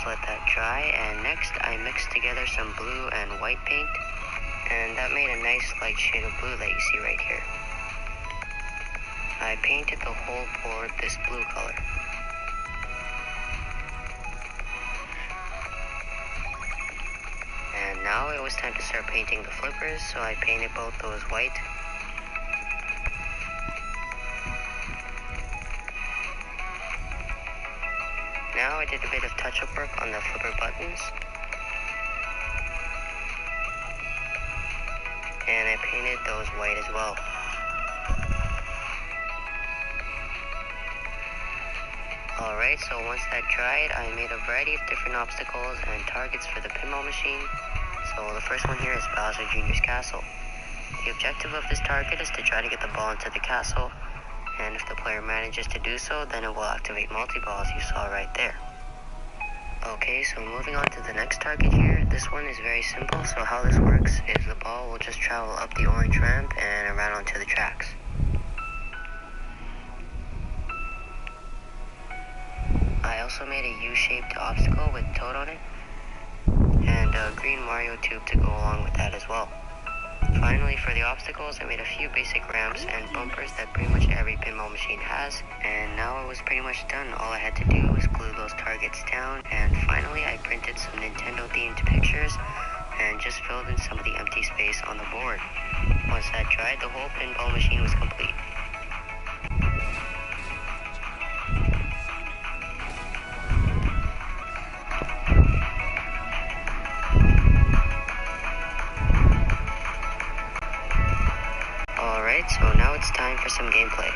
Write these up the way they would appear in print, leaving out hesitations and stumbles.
let that dry, and next I mixed together some blue and white paint, and that made a nice light shade of blue that you see right here. I painted the whole board this blue color. And now it was time to start painting the flippers, so I painted both those white. Now I did a bit of touch-up work on the flipper buttons. And I painted those white as well. Alright, so once that dried, I made a variety of different obstacles and targets for the pinball machine. So the first one here is Bowser Jr.'s castle. The objective of this target is to try to get the ball into the castle, and if the player manages to do so, then it will activate multi-balls you saw right there. Okay, so moving on to the next target here, this one is very simple. So how this works is the ball will just travel up the orange ramp and around onto the tracks. I also made a U-shaped obstacle with Toad on it, and a green Mario tube to go along with that as well. Finally, for the obstacles, I made a few basic ramps and bumpers that pretty much every pinball machine has, and now it was pretty much done. All I had to do was glue those targets down, and finally I printed some Nintendo-themed pictures and just filled in some of the empty space on the board. Once that dried, the whole pinball machine was complete. Alright, so now it's time for some gameplay.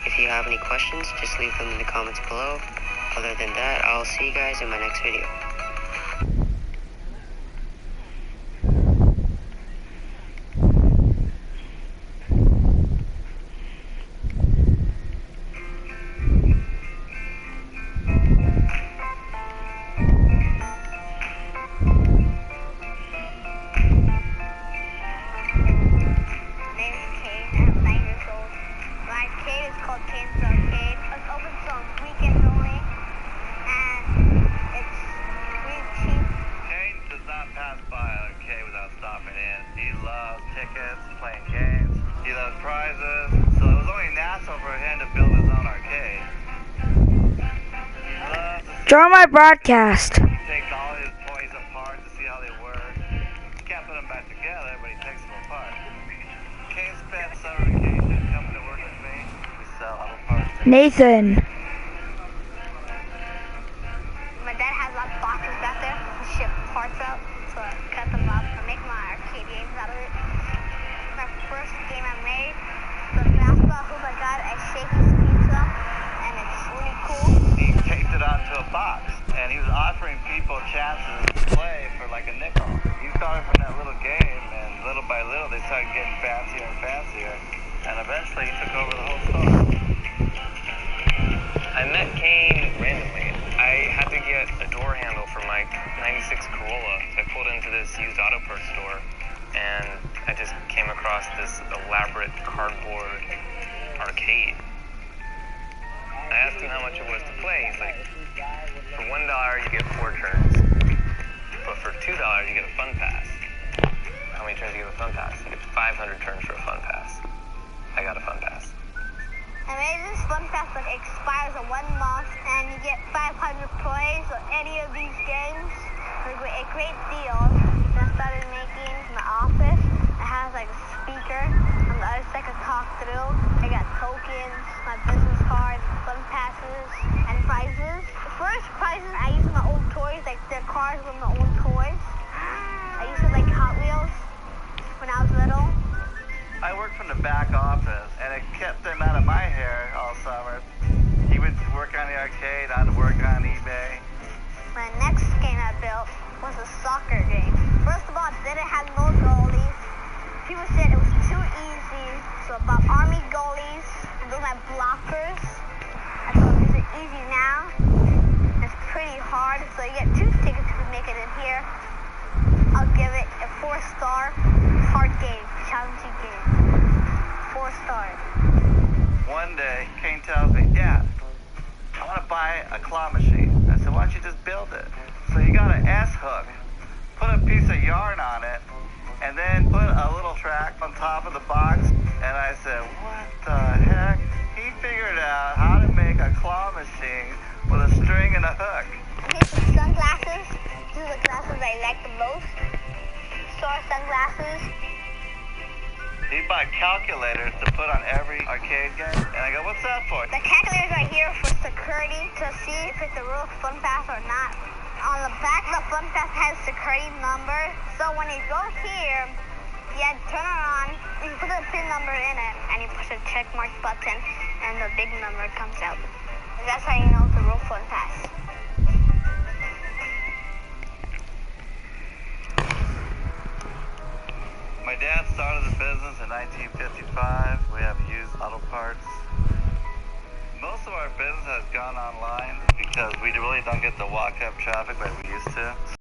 If you have any questions, just leave them in the comments below. Other than that, I'll see you guys in my next video. Playing games. He loves prizes, so it was only natural for him to build his own arcade. He loves to Join my broadcast. He takes all his toys apart to see how they work. He can't put them back together, but he takes them apart. Kane spent summer vacation coming to work with me. We sell auto parts. Nathan. My dad has a lot of boxes back there. He ship parts out, so I cut them up and make my arcade games out of it. My first game I made, the basketball hoop I got at Shaky's Pizza, and it's really cool. He taped it onto a box, and he was offering people chances to play for like a nickel. He started from that little game, and little by little they started getting fancier and fancier, and eventually he took over the whole store. I met Kane randomly. I had to get a door handle for my 96 Corolla. So I pulled into this used auto parts store, and I just came across this elaborate cardboard arcade. I asked him how much it was to play. He's like, for $1 you get 4 turns, but for $2 you get a fun pass. How many turns do you get a fun pass? You get 500 turns for a fun pass. I got a fun pass. I made this fun pass that expires in 1 month, and you get 500 plays of any of these games. It's a great deal. Then I started making my office. It has like a speaker on the other side I can talk through. I got tokens, my business cards, fun passes, and prizes. The first prizes, I used my own toys, like the cars with my own toys. I used to like Hot Wheels when I was little. I worked from the back office, and it kept him out of my hair all summer. He would work on the arcade, I'd work on eBay. My next game I built was a soccer game. 4-star, hard game, challenging game. 4-star. One day, Kane tells me, Dad, I want to buy a claw machine. I said, why don't you just build it? So you got an S-hook, put a piece of yarn on it, and then put a little track on top of the box. And I said, what the heck? He figured out how to make a claw machine with a string and a hook. Here's some sunglasses. These are the glasses I like the most. Star sunglasses. He bought calculators to put on every arcade game. And I go, what's that for? The calculators are here for security to see if it's a real fun pass or not. On the back of the fun pass has security number. So when you go here, you turn it on, you put the PIN number in it, and you push the check mark button, and the big number comes out. That's how you know it's a real fun pass. My dad started the business in 1955. We have used auto parts. Most of our business has gone online because we really don't get the walk-up traffic like we used to.